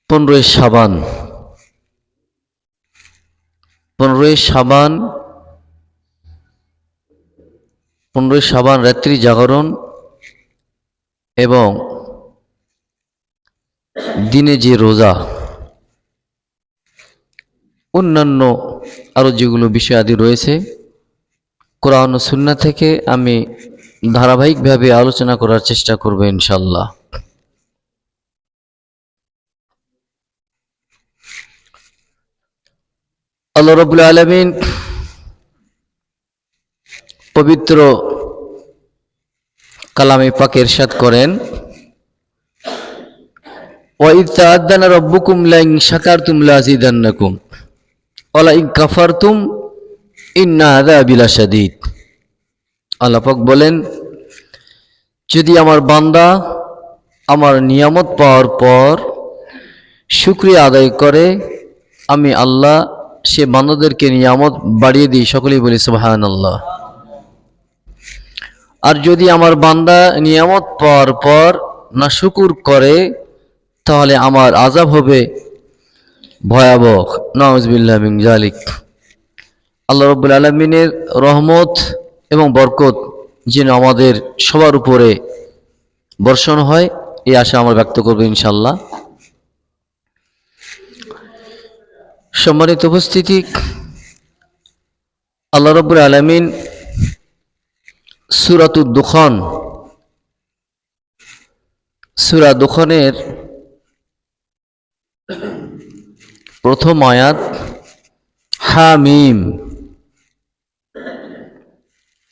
15 শাবান 15 শাবান রাত্রি জাগরণ এবং দিনে যে রোজা, অন্যান্য আরও যেগুলো বিষয় আদি রয়েছে, কোরআন ও সুন্নাহ থেকে আমি ধারাবাহিকভাবে আলোচনা করার চেষ্টা করব ইনশাআল্লাহ। আল্লাহ রাব্বুল আলামিন পবিত্র কালামে পাকে ইরশাদ করেন, ওয়াইদ তাআদ্দানা রাব্বুকুম লাইন শাকারতুম লাযিদান্নাকুম ওয়া লাইন কাফারতুম ইন্না আযাবি লাশাদীদ। আল্লাহ পাক বলেন, যদি আমার বান্দা আমার নিয়ামত পাওয়ার পর শুকরিয়া আদায় করে, আমি আল্লাহ সে বান্দাদেরকে নিয়ামত বাড়িয়ে দিই। সকলেই বলি সুবহানাল্লাহ। আর যদি আমার বান্দা নিয়ামত পাওয়ার পর না শুকুর করে, তাহলে আমার আযাব হবে ভয়াবহ। নাউযুবিল্লাহি মিন যালিক। আল্লাহ রাব্বুল আলামিনের রহমত এবং বরকত যেন আমাদের সবার উপরে বর্ষণ হয়, এই আশা আমরা ব্যক্ত করব ইনশাআল্লাহ। সম্মানিত উপস্থিতি, আল্লাহ রাব্বুল আলামিন সূরাতুদ দুখান, সূরা দুখানের প্রথম আয়াত হামিম,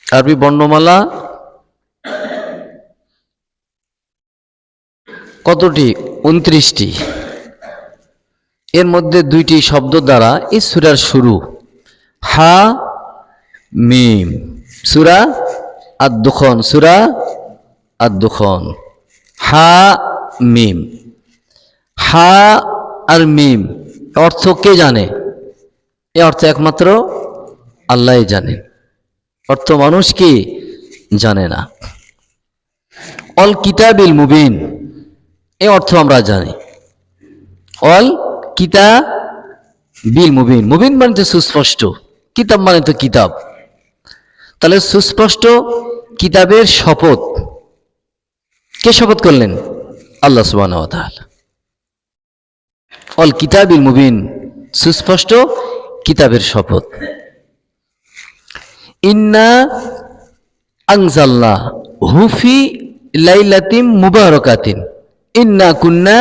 আরবি বর্ণমালা কতটি? 29টি। এর মধ্যে 2টি শব্দ দ্বারা এই সূরার শুরু, হা মিম। সূরা আদ-দুখান, সূরা আদ-দুখান, হা মিম। হা আর মিম অর্থ কে জানে? এ অর্থ একমাত্র আল্লাহই জানেন, অর্থ মানুষ কি জানে না। অল কিতাবিল মুবিন, এ অর্থ আমরা জানি। অল কিতাবিল মুবিন, মুবিন মানে তো সুস্পষ্ট, কিতাব মানে তো কিতাব। তাহলে সুস্পষ্ট কিতাবের শপথ কে শপথ করলেন? আল্লাহ সুবহানাহু ওয়া তাআলা। অল কিতাবিল মুবিন, সুস্পষ্ট কিতাবের শপথ। ইন্না আনজালনা হুফি লাইলাতিম মুবারাকাতিন ইন্না কুন্না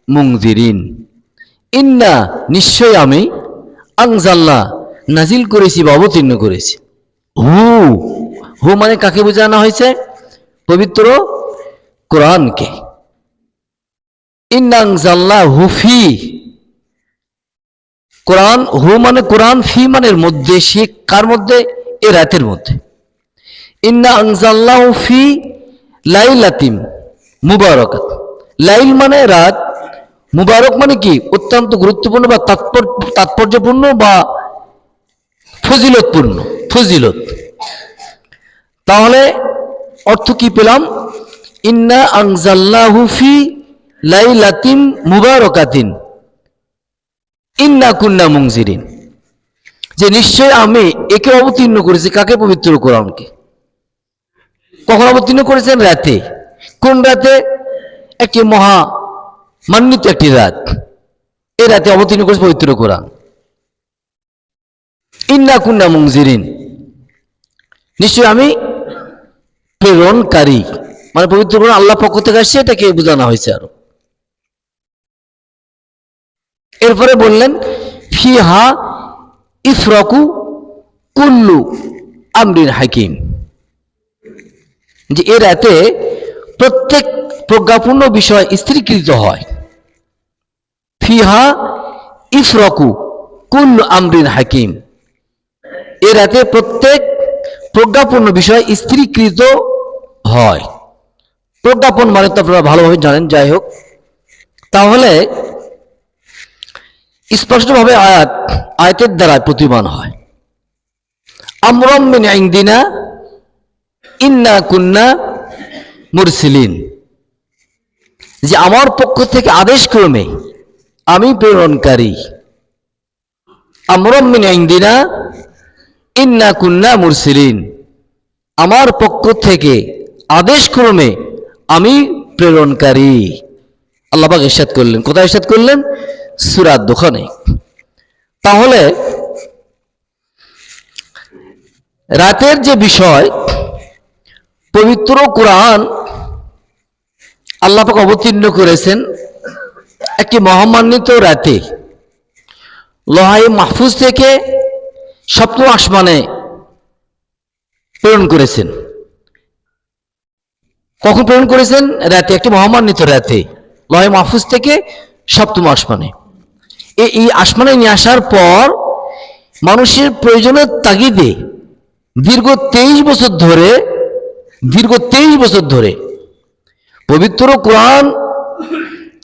মুনজিরিন। ইন্না নিশ্চয় আমি, আনজালনা নাজিল করেছি বা অবতীর্ণ করেছি। হু, হু মানে কাকে বোঝানো হয়েছে? পবিত্র কোরআনকে। ইন্না আনজালনা হুফি, কোরআন, হু মানে কোরআন, ফি মানে মধ্যে, সে কার মধ্যে? এ রাতের মধ্যে। ইন্না আনজালনাহু ফি লাইলাতিম মুবারাকাত, লাইল মানে রাত, মুবারক মানে কি? অত্যন্ত গুরুত্বপূর্ণ বা তাৎপর্যপূর্ণ বা ফজিলতপূর্ণ, ফজিলত। তাহলে অর্থ কি পেলাম? ইন্না আনজালনাহু ফি লাইলাতিম মুবারাকাতিন ইন্না কুন্না মুনজিরিন, যে নিশ্চয় আমি একে অবতীর্ণ করেছি। কাকে? পবিত্র কোরআনকে। কখন অবতীর্ণ করেছেন? রাতে। কোন রাতে? একটি মহা মান্বিত একটি রাত, এই রাতে অবতীর্ণ করেছে পবিত্র কোরআন। ইন্না কুন্না মুনজিরিন, নিশ্চয় আমি প্রেরণকারী, মানে পবিত্র কোরআন আল্লাহ পক্ষ থেকে আসছে, এটাকে বোঝানো হয়েছে আরো। এরপরে বললেন ফিহা ইফরাকু কুল্লু আমরিন হাকিম, যে এর রাতে প্রত্যেক প্রজ্ঞাপূর্ণ বিষয় স্থিরীকৃত হয়। ফিহা ইফরাকু কুল্লু আমরিন হাকিম, এর রাতে প্রত্যেক প্রজ্ঞাপূর্ণ বিষয় স্থিরীকৃত হয়। প্রজ্ঞাপন মানে তো আপনারা ভালোভাবে জানেন, যাই হোক। তাহলে স্পষ্টভাবে আয়াতের দ্বারা প্রতিমান হয়, আমরাম মিন ইনদিনা ইন্না কুন্না মুরসিলিন, যে আমার পক্ষ থেকে আদেশ ক্রমে আমি প্রেরণকারী। আমরুম মিন ইনদিনা ইন্না কুন্না মুরসিলিন, আমার পক্ষ থেকে আদেশক্রমে আমি প্রেরণকারী। আল্লাহ পাক ইরশাদ করলেন, কোথায় ইরশাদ করলেন? সূরা দুখানে। তাহলে রাতের যে বিষয়, পবিত্র কোরআন আল্লাহ পাক অবতীর্ণ করেছেন একটি মহামান্বিত রাতে, লৌহে মাহফুজ থেকে সপ্তম আসমানে প্রেরণ করেছেন। কখন প্রেরণ করেছেন? রাতে, একটি মহামান্বিত রাতে, লৌহে মাহফুজ থেকে সপ্তম আসমানে। এই আসমানে নিয়ে আসার পর মানুষের প্রয়োজনের তাগিদে দীর্ঘ 23 বছর ধরে পবিত্র কোরআন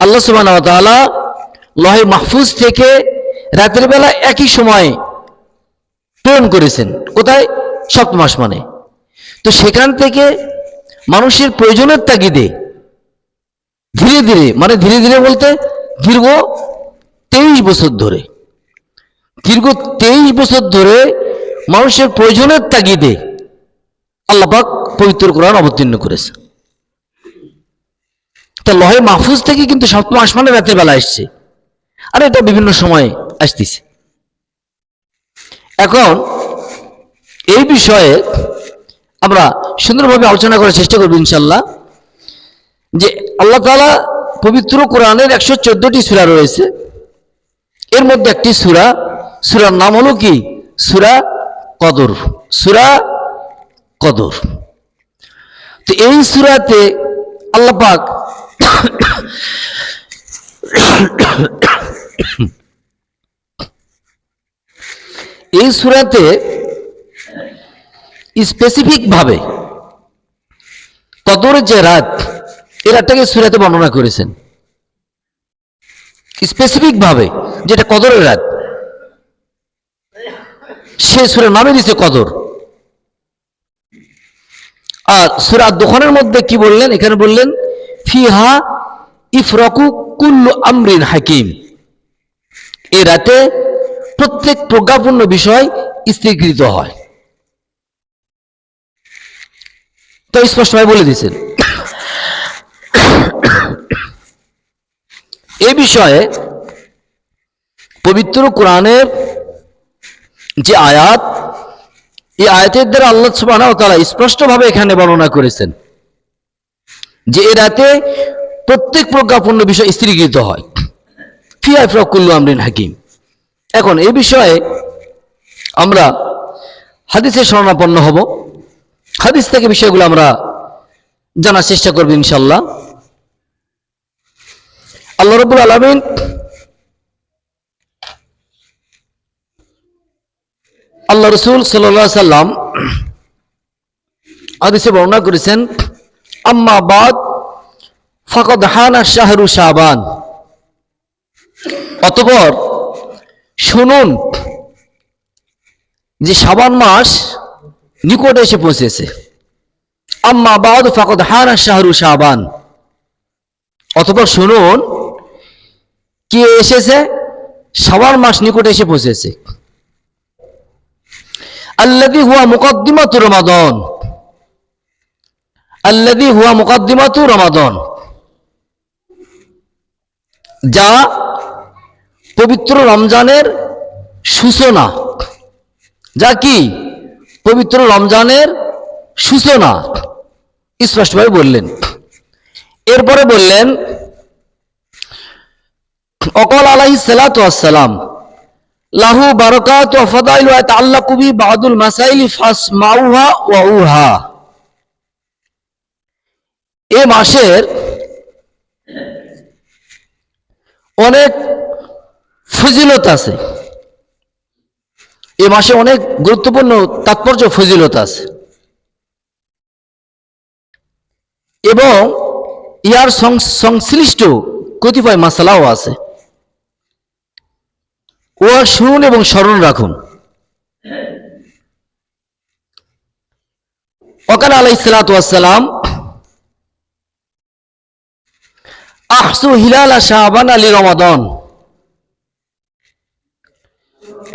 আল্লাহ সুবহানাহু ওয়া তাআলা লৌহে মাহফুজ থেকে রাতের বেলা একই সময় প্রেরণ করেছেন। কোথায়? সপ্তম আসমানে। তো সেখান থেকে মানুষের প্রয়োজনের তাগিদে ধীরে ধীরে বলতে দীর্ঘ 23 বছর ধরে মানুষের প্রয়োজনের তাগিদে আল্লাহ পাক পবিত্র কোরআন অবতীর্ণ করেছে। তা লৌহে মাহফুজ থেকে কিন্তু সপ্তম আসমানে রাতের বেলা আসছে, আর এটা বিভিন্ন সময় আসতেছে। এখন এই বিষয়ে আমরা সুন্দরভাবে আলোচনা করার চেষ্টা করব ইনশাল্লাহ। যে আল্লাহ তাআলা পবিত্র কোরআনের 114টি সূরা রয়েছে, এর মধ্যে একটি সূরার নাম হলো কি? সূরা কদর। সূরা কদর। তো এই সূরাতে আল্লাহ পাক এই সূরাতে স্পেসিফিক ভাবে কদরের যে রাত, এই রাতটাকে সূরাতে বর্ণনা করেছেন স্পেসিফিক ভাবে, যেটা কদরের রাত, সে সূরার নামে দিয়েছে কদর। আর সূরা দুখানের মধ্যে কি বললেন? এখানে বললেন ফিহা ইফরাকু কুল্লু আমরিন হাকিম, এই রাতে প্রত্যেক প্রজ্ঞাপূর্ণ বিষয় স্থিরীকৃত হয়। তো স্পষ্টভাবে বলে দিয়েছেন। এই বিষয়ে পবিত্র কোরআনের যে আয়াত, এই আয়াতের দ্বারা আল্লাহ সুবহানাহু ওয়া তাআলা স্পষ্টভাবে এখানে বর্ণনা করেছেন যে এই রাতে প্রত্যেক প্রজ্ঞাপূর্ণ বিষয় স্থিরীকৃত হয়। ফিহা ইফরাকু কুল্লু আমরিন হাকিম। এখন এই বিষয়ে আমরা হাদিসের শরণাপন্ন হব, হাদিস থেকে বিষয়গুলো আমরা জানার চেষ্টা করব ইনশাআল্লাহ। আল্লাহ রাব্বুল আলামিন আল্লাহ রাসূল সাল্লাল্লাহু আলাইহি সাল্লাম হাদিসে বর্ণনা করেছেন, আম্মা বাদ ফাকাদ হানা শাহরু শাবান, অতঃপর শুনুন যে শাবান মাস নিকটে এসে পৌঁছেছে। আম্মা বাদ ফাকাদ হানা শাহরু শাবান, অতঃপর শুনুন কি এসেছে? শাবান মাস নিকটে এসে পৌঁছেছে। আল্লাযী হুয়া মুকদ্দিমাতু রমাদান, আল্লাযী হুয়া মুকদ্দিমাতু রমাদান, যা পবিত্র রমজানের সূচনা। যা কি? পবিত্র রমজানের সূচনা, স্পষ্টভাবে বললেন। এরপরে বললেন অকল আলাইহিস সালাতু ওয়াস সালাম লাহু বারাকাতু ওয়া ফাদাইলু ওয়া তাআল্লাকু বি বাদুল মাসাইলি ফাসমাউহা ওয়া উহা, এই মাসের অনেক ফজিলত আছে, এই মাসে অনেক গুরুত্বপূর্ণ তাৎপর্য ফজিলত আছে, এবং ইয়ার সংশ্লিষ্ট কতিপয় মাসালাও আছে। ওয়া শুনুন এবং স্মরণ রাখুন। ওয়াকান আলাইহিস সালাতু ওয়াস সালাম আহসু হিলাল শাবান আলী রমাদান,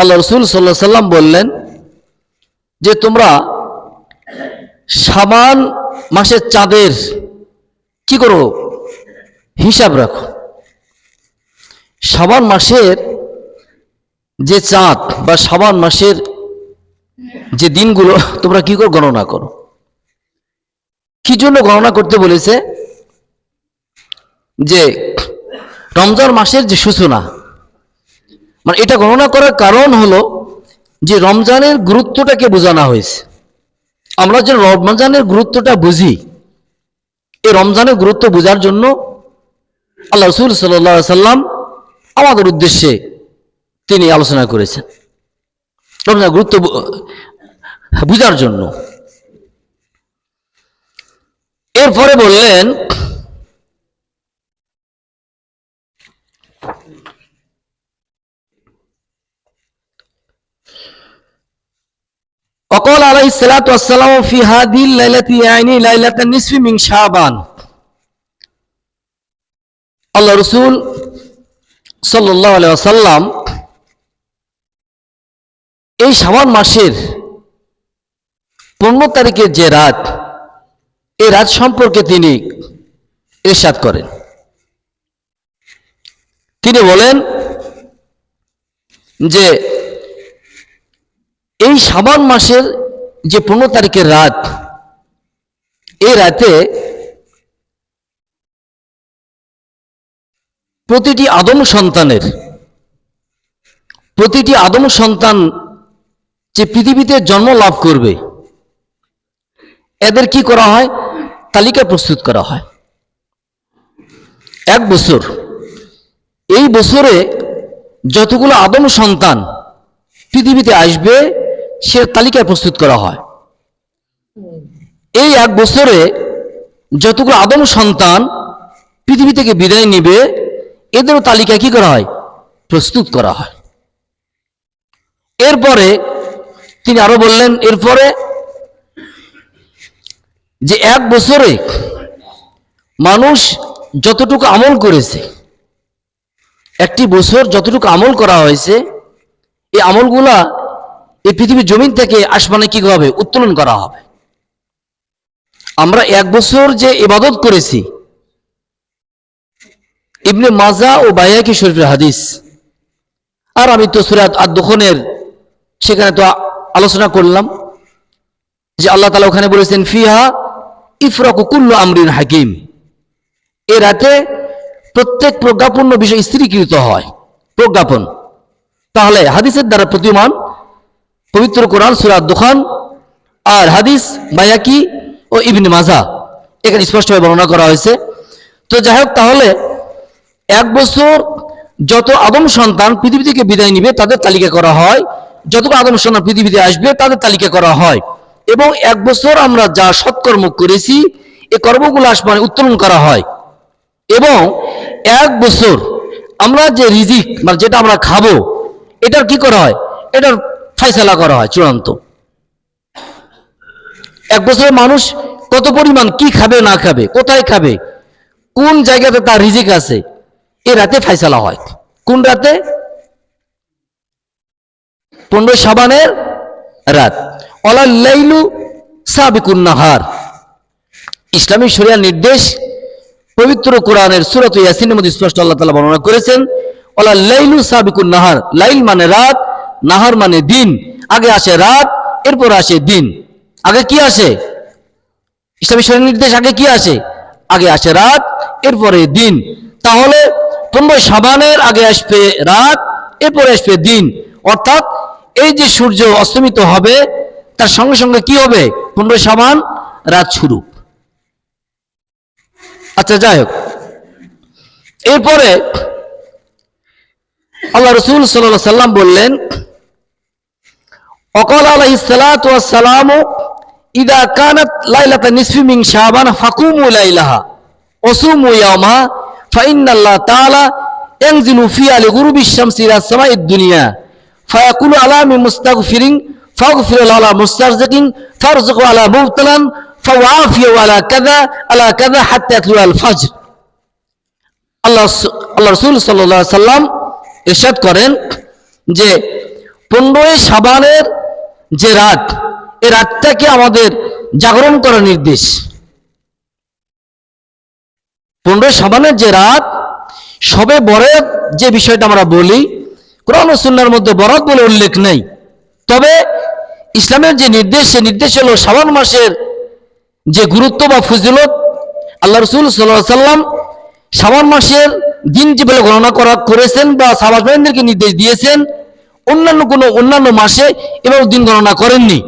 আল্লাহ রসুল সাল্লাল্লাহু আলাইহি সাল্লাম বললেন যে তোমরা শাবান মাসের চাঁদের কি করো, হিসাব রাখো। শাবান মাসের যে চাঁদ বা শাবান মাসের যে দিনগুলো তোমরা কি করে গণনা করো। কি জন্য গণনা করতে বলেছে? যে রমজান মাসের যে সূচনা, মানে এটা গণনা করার কারণ হলো যে রমজানের গুরুত্বটাকে বোঝানো হয়েছে। আমরা যে রমজানের গুরুত্বটা বুঝি, এই রমজানের গুরুত্ব বোঝার জন্য আল্লাহ রাসূল সাল্লাল্লাহু আলাইহি সাল্লাম আমাদের উদ্দেশ্যে তিনি আলোচনা করেছেন রমজানের গুরুত্ব বুঝার জন্য। এরপরে বললেন وقال عليه الصلاة والسلام في هذه الليلة يعني ليلة النصف من شعبان। আল্লাহ রসুল সাল্লাল্লাহু আলাইহি ওয়াসাল্লাম এই শাবান মাসের 15 তারিখের যে রাত, এই রাত সম্পর্কে তিনি ইরশাদ করেন। তিনি বলেন যে এই শাবান মাসের যে 15 তারিখের রাত, এই রাতে প্রতিটি আদম সন্তান যে পৃথিবীতে জন্ম লাভ করবে, এদের কি করা হয়? তালিকা প্রস্তুত করা হয়। এক বছর, এই বছরে যতগুলো আদম সন্তান পৃথিবীতে আসবে সে তালিকা প্রস্তুত করা হয়। এই এক বছরে যতগুলো আদম সন্তান পৃথিবী থেকে বিদায় নিবে, এদেরও তালিকা কি করা হয়? প্রস্তুত করা হয়। এরপরে তিনি আরো বললেন, এরপরে যে এক বছরে মানুষ যতটুকু আমল করেছে, একটি বছর যতটুকু আমল করা হয়েছে, এই আমলগুলা এই পৃথিবীর জমিন থেকে আসমানে কি হবে? উত্তোলন করা হবে। আমরা এক বছর যে ইবাদত করেছি, ইবনে মাজা ও বাইহাকি শরীফের হাদিস, আর আমি তো সূরা আদ-দুখানের সেখানে তো আলোচনা করলাম যে আল্লাহ তাআলা ওখানে বলেছেন ফিহা ইফরাকু কুল্লু আমরিন হাকিম, এ রাতে প্রত্যেক প্রজ্ঞাপন্য বিষয় স্থিরীকৃত হয়। প্রজ্ঞাপন তাহলে হাদিসের দ্বারা প্রতিমান পবিত্র কোরআন সূরা আদ-দুখান আর হাদিস বাইহাকি ও ইবনে মাজা, এখানে স্পষ্টভাবে বর্ণনা করা হয়েছে। তো যাই হোক, তাহলে এক বছর যত আদম সন্তান পৃথিবী থেকে বিদায় নিবে তাদের তালিকা করা হয়, যতগুলো আদম সন্তান পৃথিবীতে আসবে তাদের তালিকা করা হয়, এবং এক বছর আমরা যা সৎকর্ম করেছি এই কর্মগুলো আসমানে উত্তোলন করা হয়, এবং এক বছর আমরা যে রিজিক মানে যেটা আমরা খাবো এটার কি করা হয়? এটার ফয়সালা করা হয় চূড়ান্ত। এক বছরে মানুষ কত পরিমাণ কি খাবে না খাবে, কোথায় খাবে, কোন জায়গাতে তার রিজিক আছে, এই রাতে ফয়সালা হয়। কোন রাতে? 15 শাবানের রাত। ওয়ালাল লাইলু সাবিকুন নাহার, ইসলামী শরিয়ার নির্দেশ পবিত্র কোরআনের সূরা ইয়াসিনের মধ্যে স্পষ্ট আল্লাহ তাআলা বর্ণনা করেছেন, ওয়ালাল লাইলু সাবিকুন নাহার, লাইল মানে রাত, নাহার মানে দিন। আগে আসে রাত, এরপর আসে দিন। আগে কি আসে? ইসলামী শরিয়ার নির্দেশ আগে কি আসে? আগে আসে রাত, এরপরে দিন। তাহলে 15 শাবানের আগে আসবে রাত, এরপরে আসবে দিন। অর্থাৎ এই যে সূর্য অস্তমিত হবে তার সঙ্গে সঙ্গে কি হবে? 15 শাবান রাত শুরু। আচ্ছা, যাই হোক, এরপরে আল্লাহ রাসূল সাল্লাল্লাহু আলাইহি সাল্লাম বললেন, ওয়াকাল আলাইহিস সালাতু ওয়াস সালামু ইদা কানাত লাইলাতা নিসফি মিন শাবান ফাকুমু লাইলাহা ওয়াসুমু ইয়াওমা ফাইন্নাল্লাহ তাআলা ইয়ানজিলু ফিহা লিগুরুবিশ শামসি ইলা সামাইদ দুনিয়া ফায়াকুলু আলা মিন মুস্তাগফিরিন ফাগফির আলা মুস্তারজিকিন ফারযুকু আলা মুবতালান ফাওয়াফিয়া আলা কাযা হাত্তা ইয়াতলুল ফাজর। আল্লাহ রাসূল সাল্লাল্লাহু আলাইহি সাল্লাম ইরশাদ করেন যে 15 শাবানের যে রাত, এই রাতটাকে আমাদের জাগরণ করার নির্দেশ। 15 শাবানের যে রাত, সবে বরাত যে বিষয়টা আমরা বলি, কোরআন ও সুন্নাহর মধ্যে বরাত বলে উল্লেখ নেই। তবে ইসলামের যে নির্দেশ, সে নির্দেশ হলো শাবান মাসের যে গুরুত্ব বা ফজিলত, আল্লাহ রাসূল সাল্লাল্লাহু আলাইহি ওয়াসাল্লাম শাবান মাসের দিন যেভাবে গণনা করেছেন বা সাহাবাদেরকে নির্দেশ দিয়েছেন, অন্যান্য মাসে এভাবে দিন গণনা করেননি।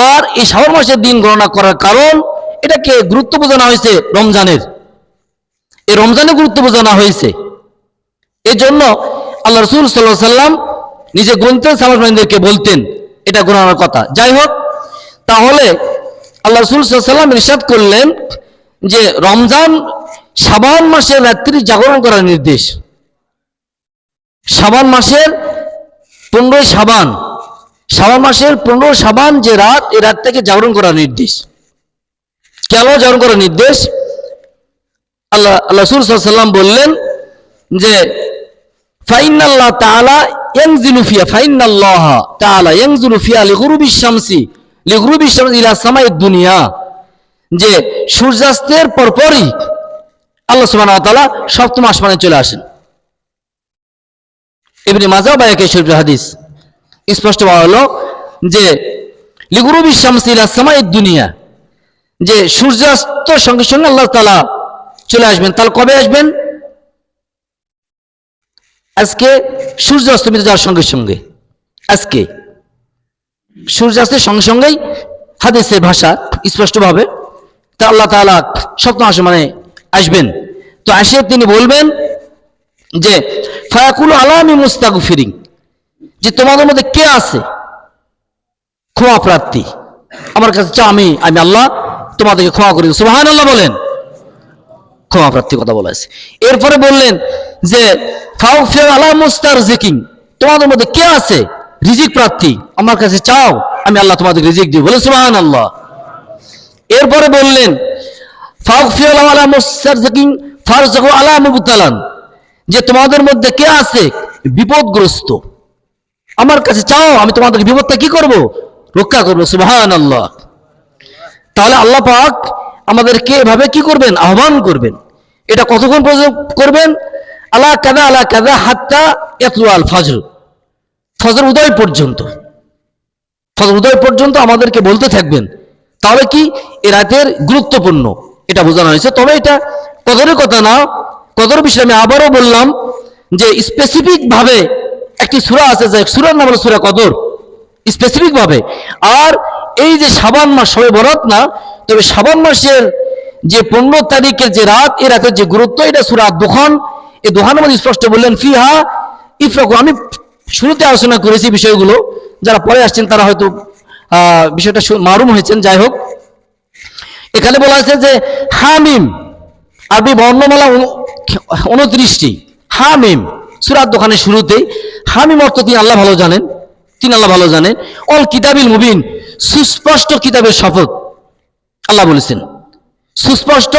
আর এই শাবান মাসের দিন গণনা করার কারণ, এটাকে গুরুত্ব বোঝানো হয়েছে রমজানের, এই রমজানের গুরুত্ব বোঝানো হয়েছে। এই জন্য আল্লাহ রাসূল সাল্লাল্লাহু আলাইহি ওয়াসাল্লাম নিজে গুনতেন, সাহাবাদেরকে বলতেন এটা গণনার কথা। যাই হোক, তাহলে আল্লাহ রাসূল সাল্লাল্লাহু আলাইহি ওয়াসাল্লাম ইরশাদ করলেন যে রমজান শাবান মাসের রাত্রি জাগরণ করার নির্দেশ। শাবান মাসের 15 শাবান, শাবান মাসের 15 শাবান যে রাত, এই রাত থেকে জাগরণ করার নির্দেশ। কেন জাগরণ করার নির্দেশ? আল্লাহ রাসূল সাল্লাল্লাহু আলাইহি ওয়াসাল্লাম বললেন যে ফাইনাল্লাহ তাআলা ইয়ানজিলু ফিহা, ফাইনাল্লাহ তাআলা ইয়ানজিলু ফিহা লিগুরুবিশ শামসি ইলা সামাইদ দুনিয়া, যে সূর্যাস্তের পরপরই আল্লাহ সুবহানাহু ওয়া তাআলা সপ্তম আসমানে চলে আসেন। ইবনে মাজাহ বায়াকে শরীফ হাদিস স্পষ্ট বলা হলো যে লিগুরুবিশ শামসি ইলা সামাইদ দুনিয়া, যে সূর্যাস্তের সঙ্গে সঙ্গে আল্লাহ তাআলা চলে আসবেন। তাহলে কবে আসবেন? আজকে সূর্য অস্তমিত যাওয়ার সঙ্গে সঙ্গে, আজকে সূর্যাস্তের সঙ্গে সঙ্গেই হাদিসের ভাষা স্পষ্টভাবে তা আল্লাহ তাআলা সপ্তম আসমানে আসবেন। তো আসে তিনি বলবেন যে ফায়াকুলু আলামি মুস্তাগফিরিন, যে তোমাদের মধ্যে কে আছে ক্ষমা প্রার্থী, আমার কাছে চাও, আমি আল্লাহ তোমাদেরকে ক্ষমা করে দেব। সুবহানাল্লাহ বলেন। ক্ষমা প্রার্থী কথা বলা আছে। এরপরে বললেন যে ফাউফির আলা মুস্তারজিকিন, তোমাদের মধ্যে কে আছে রিজিক প্রার্থী, আমার কাছে চাও, আমি আল্লাহ তোমাদের রিজিক দিব। বলে সুবহানাল্লাহ। এরপরে বললেন ফাউফির আলা মুস্তারজিকিন ফারযাকু আলা মুবতালান, যে তোমাদের মধ্যে কে আছে বিপদগ্রস্ত, আমার কাছে চাও, আমি তোমাদের বিপদটা কি করব? রক্ষা করব। সুবহানাল্লাহ। তাহলে আল্লাহ পাক আমাদেরকে এভাবে কি করবেন? আহ্বান করবেন। এটা কতক্ষণ করবেন? আলা কাদা হাত্তা ইয়াতলুআল ফজর, ফজর উদয় পর্যন্ত, ফজর উদয় পর্যন্ত আমাদেরকে বলতে থাকবেন। তাহলে কি এ রাতের গুরুত্বপূর্ণ এটা বোঝানো হয়েছে। তবে এটা কদরের কথা না, কদর বিষয়ে আমি আবারও বললাম যে স্পেসিফিক ভাবে একটি সূরা আছে, যে সূরার নাম হলো সূরা কদর, স্পেসিফিক ভাবে। আর এই যে শাবান মাস, সবে বরাত না, তবে শাবান মাসের যে 15 তারিখের যে রাত, এই রাতের যে গুরুত্ব, এটা সূরা দুখান, এই দুখানের মধ্যে স্পষ্ট বললেন ফিহা ইফরাকু। আমি শুরুতে আলোচনা করেছি বিষয়গুলো, যারা পরে আসছেন তারা হয়তো বিষয়টা মালুম হয়েছেন। যাই হোক, এখানে বলা আছে যে হামিম, আরবি বর্ণমালা 29টি, হামিম সূরা দুখানের শুরুতেই। হামিম অর্থ তিনি আল্লাহ ভালো জানেন, তিনি আল্লাহ ভালো জানেন। অল কিতাবিল মুবিন, সুস্পষ্ট কিতাবের শপথ আল্লাহ বলেছেন, সুস্পষ্ট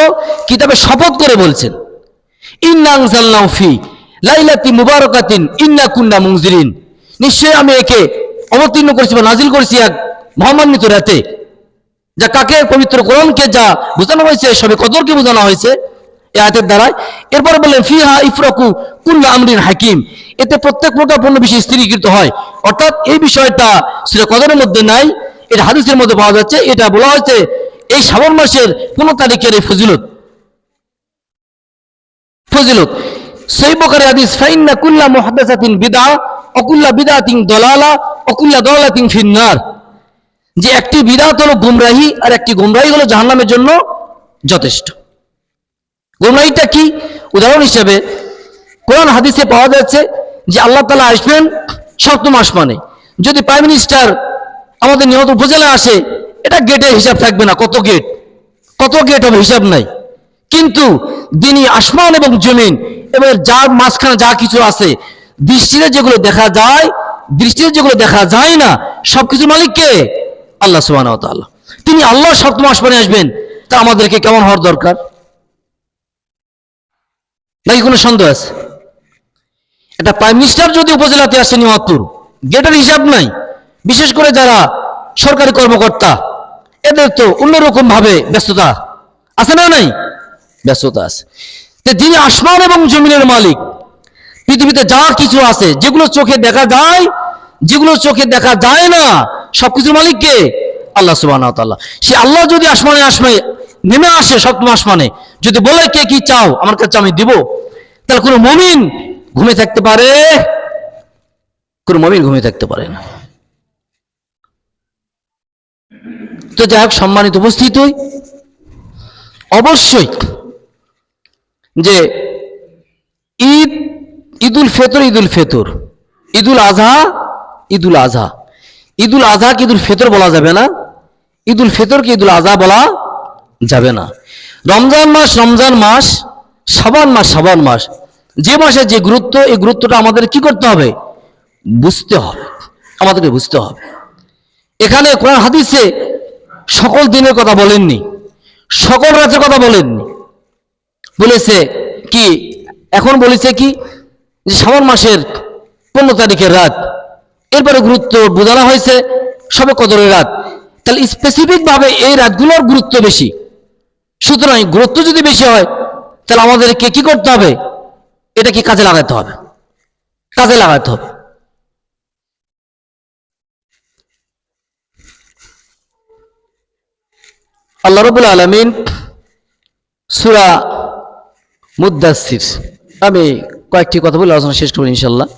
কিতাবের শপথ করে বলছেন। ইন্না আনজালনাহু ফি লাইলাতিন মুবারাকাতিন ইন্না কুন্না মুনজিরিন, নিশ্চয়ই আমি একে অবতীর্ণ করেছি বা নাজিল করেছি এক মহামান্বিত রাতে। যা কাকে? পবিত্র কোরআনকে যা বোঝানো হয়েছে, সবে কদরকে বোঝানো হয়েছে এই আয়াতের দ্বারাই। এরপরে বললেন ফিহা ইফরাকু কুল্লু আমরিন হাকিম, এতে প্রত্যেক প্রকারপূর্ণ বিষয় স্থিরীকৃত হয়। অর্থাৎ এই বিষয়টা সূরা কদরের মধ্যে নাই, এটা হাদিসের মধ্যে পাওয়া যাচ্ছে। এটা বলা হয়েছে এই শাবান মাসের 15 তারিখের এই ফজিলত। সহিহ বুখারী হাদিস, ফাইন্না কুল্লা মুহাদ্দাসাতিন বিদআ ওয়া কুল্লা বিদআতিন দালালা ওয়া কুল্লা দালালাতিন ফিন্নার, যে একটি বিদআত হলো গুমরাহি, আর একটি গুমরাহি হলো জাহান্নামের জন্য যথেষ্ট। গুমরাহিটা কি? উদাহরণ হিসেবে কোরআন হাদিসে পাওয়া যাচ্ছে যে আল্লাহ তাআলা আসবেন সপ্তম আসমানে। যদি প্রাইম মিনিস্টার আমাদের নিহত উপজেলায় আসে, এটা গেটের হিসাব থাকবে না, কত গেট হবে হিসাব নাই। কিন্তু দিনই আসমান এবং জমিন এবং যার মাঝখানে যা কিছু আছে, দৃষ্টিতে যেগুলো দেখা যায়, দৃষ্টিতে যেগুলো দেখা যায় না, সবকিছুর মালিক কে? আল্লাহ সুবহানাহু ওয়া তাআলা। তিনি আল্লাহ সপ্তম আসমানে আসবেন, তা আমাদেরকে কেমন হওয়ার দরকার? নাকি কোনো সন্দেহ আছে? এটা প্রাইম মিনিস্টার যদি উপজেলাতে আসে নিহতপুর, গেটের হিসাব নাই। বিশেষ করে যারা সরকারি কর্মকর্তা, এদের তো অন্যরকম ভাবে ব্যস্ততা আছে না? নাই, ব্যস্ততা আছে। যিনি আসমান এবং জমিনের মালিক, পৃথিবীতে যা কিছু আছে, যেগুলো চোখে দেখা যায়, যেগুলো চোখে দেখা যায় না, সবকিছুর মালিক কে? আল্লাহ সুবহানাহু ওয়া তাআলা। সে আল্লাহ যদি আসমানে আসমানে নেমে আসে, সপ্তম আসমানে, যদি বলে কে কি চাও আমার কাছে আমি দিব, তাহলে কোন মুমিন ঘুমিয়ে থাকতে পারে? কোন মুমিন ঘুমিয়ে থাকতে পারে না। তো যাই হোক, সম্মানিত উপস্থিতি, অবশ্যই যে ঈদ, ঈদুল ফিতর, ঈদুল ফিতর, ঈদুল আজহা, ঈদুল আজহা, ঈদুল আজহাকে ঈদুল ফিতর বলা যাবে না, ঈদুল ফিতরকে ঈদুল আজহা বলা যাবে না। রমজান মাস রমজান মাস, শাবান মাস শাবান মাস, যে মাসে যে গুরুত্ব, এই গুরুত্বটা আমাদের কি করতে হবে? বুঝতে হবে, আমাদেরকে বুঝতে হবে। এখানে কোরআন হাদিসে সকল দিনের কথা বলেননি, সকল রাতের কথা বলেননি। বলেছে কি? এখন বলেছে কি? যে শাবান মাসের 15 তারিখের রাত, এরপরে গুরুত্ব বোঝানো হয়েছে শবে কদরের রাত। তাহলে স্পেসিফিক ভাবে এই রাতগুলোর গুরুত্ব বেশি। সুতরাং গুরুত্ব যদি বেশি হয়, তাহলে আমাদেরকে কি করতে হবে? এটা কি কাজে লাগাতে হবে, কাজে লাগাতে হবে। আল্লাহ রাব্বুল আলামিন সূরা মুদ্দাসসির, আমি কয়েকটি কথা বলে আলোচনা শেষ করব ইনশাআল্লাহ।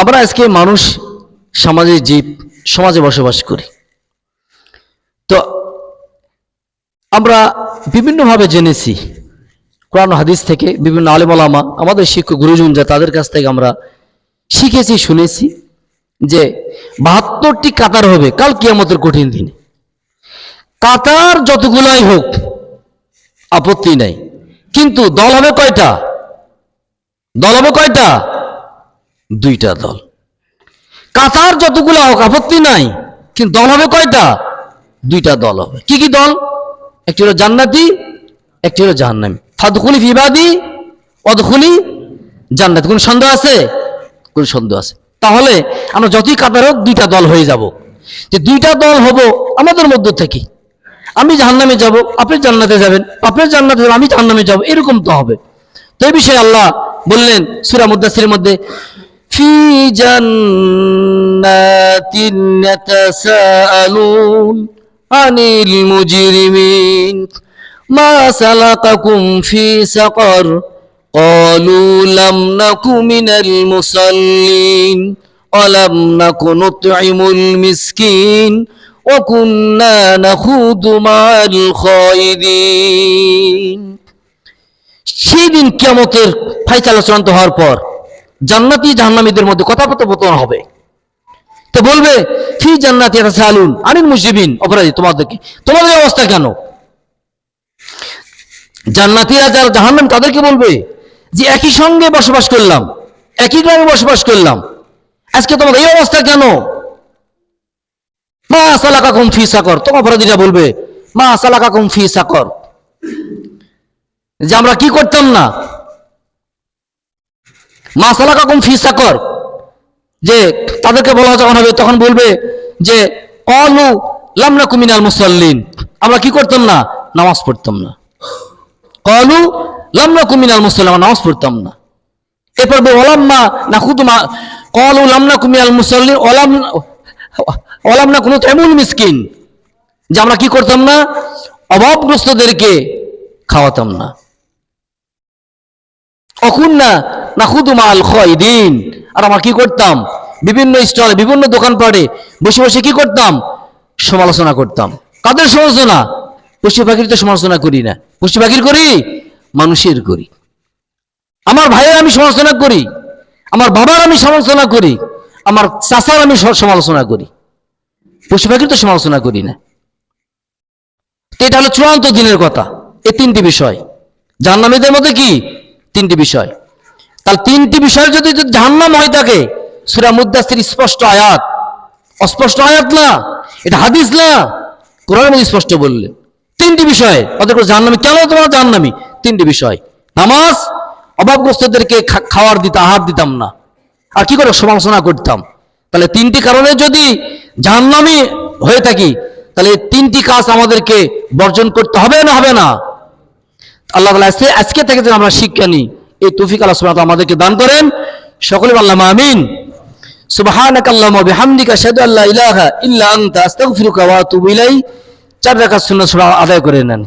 আমরা আজকে মানুষ, সামাজিক জীব, সমাজে বসবাস করি। তো আমরা বিভিন্নভাবে জেনেছি কোরআন হাদিস থেকে, বিভিন্ন আলেম ওলামা, আমাদের শিক্ষক গুরুজন, যা তাদের কাছ থেকে আমরা শিখেছি, শুনেছি যে 72টি কাতার হবে কাল কিয়ামতের কঠিন দিনে। কাতার যতগুলাই হোক আপত্তি নাই, কিন্তু দল হবে কয়টা? দল হবে কয়টা? 2টা দল। কাতার যতগুলো হোক আপত্তি নাই, কিন্তু দল হবে কয়টা? 2টা দল হবে। কি কি দল? একটি হলো জান্নাতি, একটি হলো জাহান্নামী। ফাদখুলি ফি ইবাদি ওয়াদখুলি জান্নাত। কোন সন্দেহ আছে? কোন সন্দেহ আছে? তাহলে আমরা যতই কাতার হোক 2টা দল হয়ে যাব। যে 2টা দল হব আমাদের মধ্য থেকে, আমি জাহান্নামে যাব, আপনি জান্নাতে যাবেন, আপনি জান্নাতে যাবেন, আমি জাহান্নামে যাব, এরকম তো হবে। তো এই বিষয়ে আল্লাহ বললেন সূরা মুদ্দাসসিরের মধ্যে, ফি জান্নাতিন ইয়াতাসাআলুন আনিল মুজরিমিন মা সালাকাকুম ফি সাকার ক্বালু লাম নাকু মিনাল মুসাল্লিন ওয়া লাম নাকু নুতঈমুল মিসকিন ওয়া কুন্না নাখুদু মা'আল খায়িদিন। সেদিন কিয়ামতের ফায়সালা চূড়ান্ত হওয়ার পর জান্নাতি জাহান্নামীদের মধ্যে কথোপকথন হবে। তো বলবে, ফি জান্নাতি ইয়াতাসাআলুন আনিল মুজরিমিন, অপরাধী তোমাদের অবস্থা কেন? জান্নাতীরা যারা জাহান্নাম, তাদেরকে বলবে যে একই সঙ্গে বসবাস করলাম, একই গ্রামে বসবাস করলাম, আজকে তোমাদের এই অবস্থা কেন? মা সালাকাকুম ফি সাকর, তোমার অপরাধীরা বলবে মা সালাকাকুম ফি সাকর, যে আমরা কি করতাম না। মা সালাকাকুম ফি সাকর, যে তাদেরকে বলা যখন হবে তখন বলবে যে ক্বালু লাম নাকু মিনাল মুসাল্লিন, আমরা কি করতাম না? নামাজ পড়তাম না। ক্বালু লাম নাকু মিনাল মুসাল্লিন, নামাজ পড়তাম না। এরপর ওয়ালাম্মা নাখুদু মা, ক্বালু লাম নাকু মিনাল মুসাল্লিন ওয়ালাম নাকু নুতঈমুল মিসকিন, যে আমরা কি করতাম না? অভাবগ্রস্তদেরকে খাওয়াতাম না। অকুন্না নাখুদু মা'আল খায়িদিন, আর আমরা কি করতাম? বিভিন্ন স্টলে, বিভিন্ন দোকানপাটে বসে বসে কি করতাম? সমালোচনা করতাম। কাদের সমালোচনা? পশু পাখির তো সমালোচনা করি না। পশু পাখির করি? মানুষের করি। আমার ভাইয়ের আমি সমালোচনা করি, আমার বাবার আমি সমালোচনা করি, আমার চাচার আমি সমালোচনা করি। পশু পাখির তো সমালোচনা করি না। এটা হলো চূড়ান্ত দিনের কথা। এই 3টি বিষয় জাহান্নামীদের মধ্যে কি? 3টি বিষয়। তাহলে 3টি বিষয় যদি জাহান্নাম হয়ে থাকে, সূরা মুদ্দাসসির স্পষ্ট আয়াত, অস্পষ্ট আয়াত না, এটা হাদিস না, কোরআনের মধ্যে স্পষ্ট বললেন 3টি বিষয়। ওদের জাহান্নামী কেন? তোমরা জাহান্নামী 3টি বিষয়। নামাজ, অভাবগ্রস্তদেরকে খাওয়ার দিতে, আহার দিতাম না, আর কি করে সমালোচনা করতাম। তাহলে তিনটি কারণে যদি জাহান্নামী হয়ে থাকি, তাহলে এই তিনটি কাজ আমাদেরকে বর্জন করতে হবে না হবে না? আল্লাহ তাআলা আজকে থেকে যেন আমরা শিক্ষা নিই, এই তৌফিক আল্লাহ সুবহানাহু ওয়া তাআলা আমাদেরকে দান করেন। সকলে আল্লাহুম্মা আমিন। সুবহানাকাল্লাহুম্মা ওয়া বিহামদিকা আশহাদু আল্লা ইলাহা ইল্লা আনতা আস্তাগফিরুকা ওয়া আতুবু ইলাইক। 4 রাকাত সুন্নাত আদায় করে নেন।